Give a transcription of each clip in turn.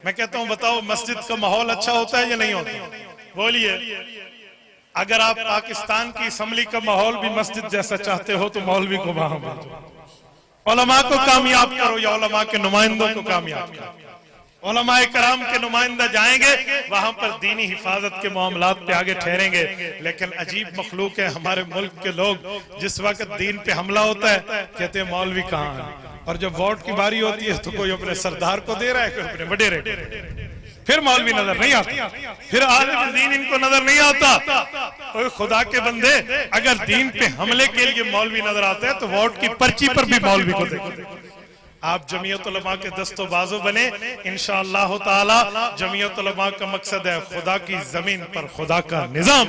मैं कहता हूं बताओ मस्जिद का माहौल अच्छा होता है या नहीं होता? बोलिए। अगर आप पाकिस्तान की असम्बली का माहौल भी मस्जिद जैसा चाहते हो तो मौलवी को वहां भेजो, उलमा को कामयाब करो या उलमा के नुमाइंदों को कामयाब करो। उलमाए कराम के नुमाइंदा जाएंगे वहां पर दीनी हिफाजत के मामलात पे आगे ठहरेंगे। लेकिन अजीब मखलूक है हमारे मुल्क के लोग, जिस वक्त दीन पे हमला होता है कहते हैं मौलवी कहाँ है, और जब वोट की बारी होती है तो कोई अपने सरदार को दे रहा है, कोई अपने वडेरे, फिर मौलवी नजर नहीं आता, फिर आलिम दीन इनको नजर नहीं आता। तो खुदा के बंदे, अगर दीन पे हमले के लिए मौलवी नजर आता है तो वोट की पर्ची पर भी मौलवी को देखो। आप जमीयत उलमा के दस्तो बाजू बने, इंशाअल्लाह ताला जमीयत उलमा का मकसद है खुदा की जमीन पर खुदा का निजाम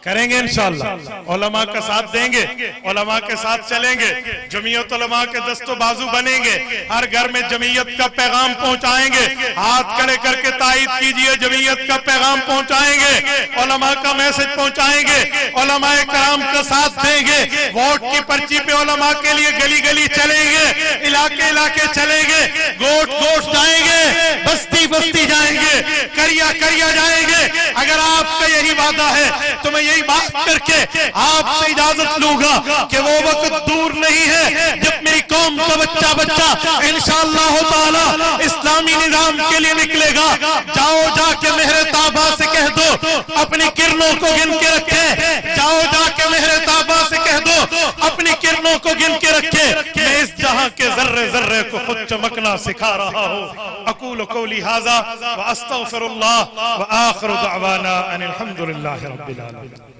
करेंगे इंशाअल्लाह। उलमा का साथ देंगे, उलमा के साथ चलेंगे, जमीयत उलमा के दस्तो बाजू बनेंगे, हर घर में जमीयत का पैगाम पहुंचाएंगे। हाथ खड़े करके तायीद कीजिए, जमीयत का पैगाम पहुंचाएंगे, उलमा का मैसेज पहुंचाएंगे, उलमाए कराम का साथ देंगे। वोट की पर्ची पे उलमा के लिए गली गली चलेंगे, इलाके इलाके चलेंगे, गोट गोट जाएंगे, बस्ती बस्ती जाएंगे, करिया करिया जाएंगे। अगर आपका यही वादा है तो मैं यही बात करके आपसे इजाजत लूंगा कि वो वक्त दूर नहीं है जब मेरी कौम का बच्चा बच्चा इंशाअल्लाह ताला इस्लामी निजाम के लिए निकलेगा। जाओ जाके मेहरे ताबा से कह दो अपनी किरणों को गिन के रखे, जाओ जाके मेहरे ताबा से कह दो अपनी किरणों को गिन के रखे। मैं इस जहां के जर्रे जर्रे को खुद चमकना सिखा रहा हूं। अकूलु कौली हाज़ा व अस्तगफिरुल्लाह व आखिरु दअवाना अनिल हम्दुलिल्लाहि रब्बिल आलमीन।